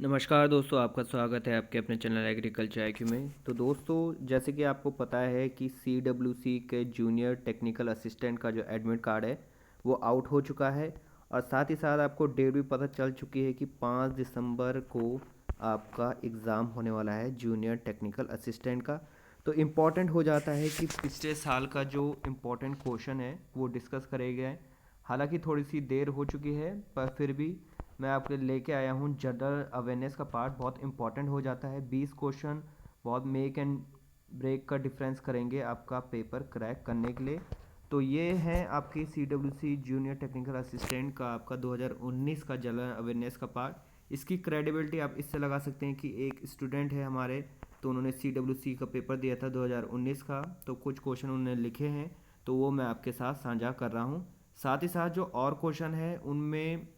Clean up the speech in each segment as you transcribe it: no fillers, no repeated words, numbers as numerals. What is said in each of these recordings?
नमस्कार दोस्तों, आपका स्वागत है आपके अपने चैनल एग्रीकल्चर आईक्यू में। तो दोस्तों, जैसे कि आपको पता है कि CWC के जूनियर टेक्निकल असिस्टेंट का जो एडमिट कार्ड है वो आउट हो चुका है। और साथ ही साथ आपको डेट भी पता चल चुकी है कि 5 दिसंबर को आपका एग्ज़ाम होने वाला है जूनियर टेक्निकल असिस्टेंट का। तो इम्पॉर्टेंट हो जाता है कि पिछले साल का जो इम्पोर्टेंट क्वेश्चन है वो डिस्कस करे गए। हालांकि थोड़ी सी देर हो चुकी है, पर फिर भी मैं आपके लेके आया हूँ। जनरल अवेयरनेस का पार्ट बहुत इंपॉर्टेंट हो जाता है। 20 क्वेश्चन बहुत मेक एंड ब्रेक का डिफरेंस करेंगे आपका पेपर क्रैक करने के लिए। तो ये है आपकी CWC जूनियर टेक्निकल असिस्टेंट का आपका 2019 का जनरल अवेयरनेस का पार्ट। इसकी क्रेडिबिलिटी आप इससे लगा सकते हैं कि एक स्टूडेंट है हमारे, तो उन्होंने CWC का पेपर दिया था 2019 का, तो कुछ क्वेश्चन उन्होंने लिखे हैं, तो वो मैं आपके साथ साझा कर रहा हूँ। साथ ही साथ जो और क्वेश्चन है उनमें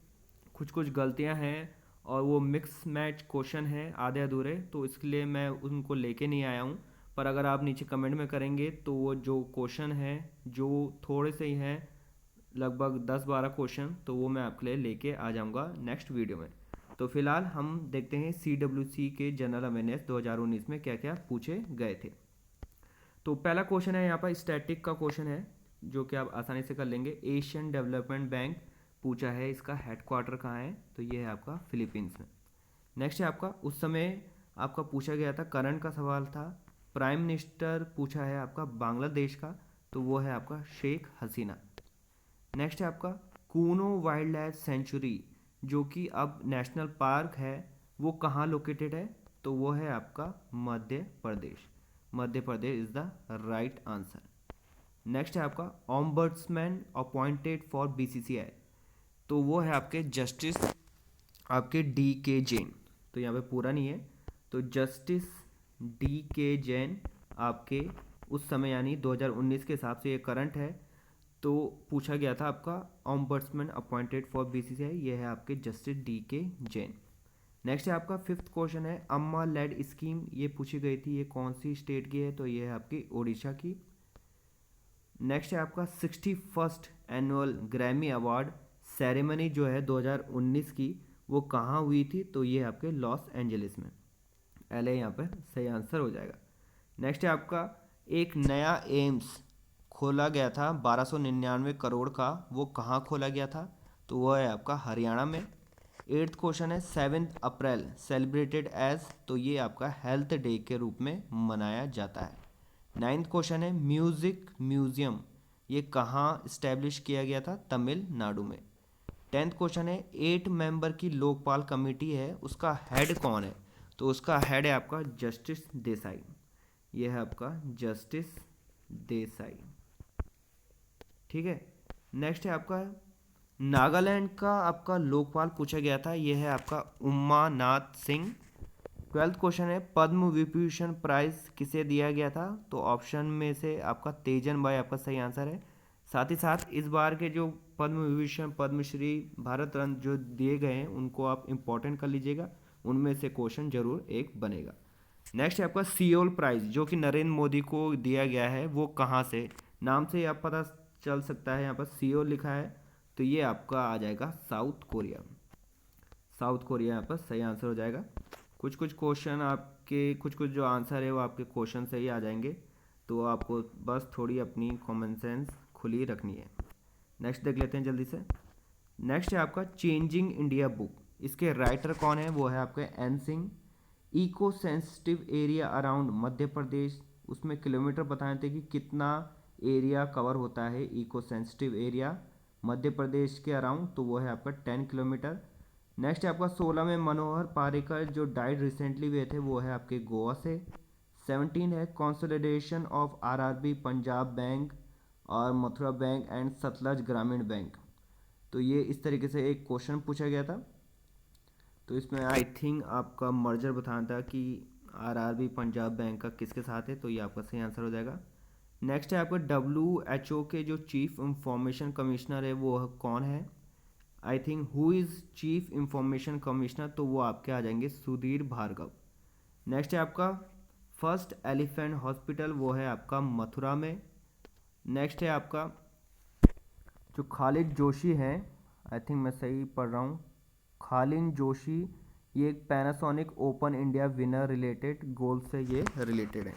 कुछ कुछ गलतियां हैं और वो मिक्स मैच क्वेश्चन हैं आधे अधूरे, तो इसके लिए मैं उनको लेके नहीं आया हूँ। पर अगर आप नीचे कमेंट में करेंगे तो वो जो क्वेश्चन हैं जो थोड़े से ही हैं, लगभग 10-12 क्वेश्चन, तो वो मैं आपके लिए लेके आ जाऊँगा नेक्स्ट वीडियो में। तो फिलहाल हम देखते हैं CWC के जनरल अवेयरनेस 2019 में क्या क्या पूछे गए थे। तो पहला क्वेश्चन है यहाँ पर स्टैटिक का क्वेश्चन है, जो कि आप आसानी से कर लेंगे। एशियन डेवलपमेंट बैंक पूछा है, इसका हेडक्वार्टर कहाँ है, तो ये है आपका फिलीपींस में। नेक्स्ट है आपका उस समय आपका पूछा गया था, करंट का सवाल था। प्राइम मिनिस्टर पूछा है आपका बांग्लादेश का, तो वो है आपका शेख हसीना। नेक्स्ट है आपका कूनो वाइल्ड लाइफ सेंचुरी, जो कि अब नेशनल पार्क है, वो कहाँ लोकेटेड है, तो वो है आपका Madhya Pradesh. Madhya Pradesh is the right answer. Next है आपका ऑम्बर्ट्समैन अपॉइंटेड फॉर BCCI, तो वो है आपके जस्टिस आपके D K जैन। तो यहाँ पे पूरा नहीं है, तो जस्टिस D K जैन आपके उस समय यानी 2019 के हिसाब से ये करंट है। तो पूछा गया था आपका ऑम्बर्ट्समैन अपॉइंटेड फॉर BCCI, ये है आपके justice D K Jain. Next है आपका फिफ्थ क्वेश्चन है अम्मा लेड स्कीम, ये पूछी गई थी, ये कौन सी स्टेट की है, तो ये है आपकी उड़ीसा की। नेक्स्ट है आपका 61st annual Grammy award ceremony जो है 2019 की, वो कहाँ हुई थी, तो ये आपके लॉस एंजलिस में। LA यहाँ पर सही आंसर हो जाएगा। नेक्स्ट है आपका एक नया एम्स खोला गया था 1299 करोड़ का, वो कहाँ खोला गया था, तो वो है आपका हरियाणा में। एट्थ क्वेश्चन है 7 अप्रैल सेलिब्रेटेड एज, तो ये आपका हेल्थ डे के रूप में मनाया जाता है। नाइन्थ क्वेश्चन है म्यूजिक म्यूजियम, ये कहाँ इस्टेब्लिश किया गया था, तमिलनाडु में। टेंथ क्वेश्चन है 8 मेंबर की लोकपाल कमेटी है, उसका हेड कौन है, तो उसका हेड है आपका जस्टिस देसाई। ये है आपका जस्टिस देसाई। ठीक है। नेक्स्ट है आपका नागालैंड का आपका लोकपाल पूछा गया था, यह है आपका उमानाथ सिंह। ट्वेल्थ क्वेश्चन है पद्म विभूषण प्राइज किसे दिया गया था, तो ऑप्शन में से आपका तेजन भाई आपका सही आंसर है। साथ ही साथ इस बार के जो पद्म विभूषण पद्मश्री भारत रत्न जो दिए गए हैं उनको आप इंपॉर्टेंट कर लीजिएगा, उनमें से क्वेश्चन जरूर एक बनेगा। नेक्स्ट है आपका सियोल प्राइज, जो कि नरेंद्र मोदी को दिया गया है, वो कहाँ से, नाम से आप पता चल सकता है, यहाँ पर सियोल लिखा है, तो ये आपका आ जाएगा साउथ कोरिया। साउथ कोरिया यहाँ पर सही आंसर हो जाएगा। कुछ कुछ क्वेश्चन आपके कुछ कुछ जो आंसर है वो आपके क्वेश्चन से ही आ जाएंगे, तो आपको बस थोड़ी अपनी कॉमन सेंस खुली रखनी है। नेक्स्ट देख लेते हैं जल्दी से। नेक्स्ट है आपका चेंजिंग इंडिया बुक, इसके राइटर कौन है, वो है आपके N Singh. Eco sensitive area around Madhya Pradesh, उसमें किलोमीटर बताए थे कि कितना एरिया कवर होता है eco sensitive area Madhya Pradesh के अराउंड, तो वो है आपका 10 किलोमीटर। नेक्स्ट है आपका 16 में मनोहर पारिकर जो डाइड रिसेंटली हुए थे, वो है आपके गोवा से। 17 है consolidation of RRB Punjab bank और मथुरा बैंक एंड सतलज ग्रामीण बैंक, तो ये इस तरीके से एक क्वेश्चन पूछा गया था। तो इसमें आई थिंक आपका मर्जर बताना था कि RRB पंजाब बैंक का किसके साथ है, तो ये आपका सही आंसर हो जाएगा। नेक्स्ट है आपका WHO के जो चीफ इंफॉर्मेशन कमिश्नर है वो कौन है, I think who is chief information commissioner, तो वो आपके आ जाएंगे सुधीर भार्गव। नेक्स्ट है आपका फर्स्ट एलिफेंट हॉस्पिटल, वो है आपका मथुरा में। नेक्स्ट है आपका जो खालिद जोशी हैं, आई थिंक मैं सही पढ़ रहा हूँ, खालिद जोशी ये एक Panasonic open India winner related goal से ये रिलेटेड है।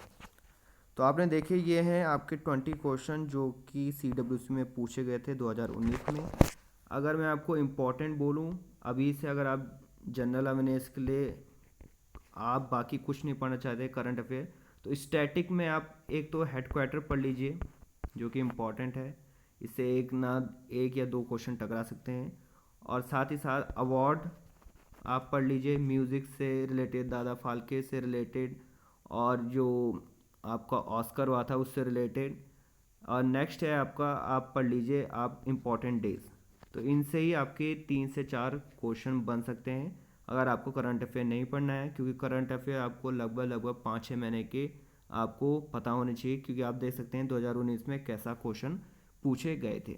तो आपने देखे ये हैं आपके 20 क्वेश्चन जो कि CWC में पूछे गए थे 2019 में। अगर मैं आपको इम्पोर्टेंट बोलूँ अभी से, अगर आप जनरल अवेयरनेस के लिए आप बाकी कुछ नहीं पढ़ना चाहते करंट अफेयर, तो स्टैटिक में आप एक तो हेडक्वार्टर पढ़ लीजिए जो कि इम्पॉर्टेंट है। इससे एक या दो क्वेश्चन टकरा सकते हैं। और साथ ही साथ अवार्ड आप पढ़ लीजिए, म्यूज़िक से रिलेटेड, दादा फाल्के से रिलेटेड, और जो आपका ऑस्कर हुआ था उससे रिलेटेड। और नेक्स्ट है आपका, आप पढ़ लीजिए आप इम्पॉर्टेंट डेज। तो इनसे ही आपके 3 से 4 क्वेश्चन बन सकते हैं अगर आपको करंट अफेयर नहीं पढ़ना है, क्योंकि करंट अफेयर आपको लगभग 5-6 महीने के आपको पता होने चाहिए, क्योंकि आप देख सकते हैं 2019 में कैसा क्वेश्चन पूछे गए थे।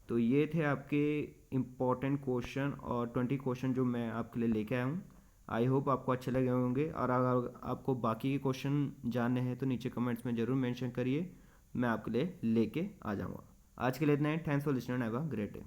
तो ये थे आपके इम्पॉर्टेंट क्वेश्चन और 20 क्वेश्चन जो मैं आपके लिए लेके आया हूँ। आई होप आपको अच्छे लगे होंगे, और अगर आपको बाकी के क्वेश्चन जानने हैं तो नीचे कमेंट्स में ज़रूर मेंशन करिए, मैं आपके लिए लेके आ जाऊँगा। आज के लिए इतना ही। Thanks for listening, have a great day.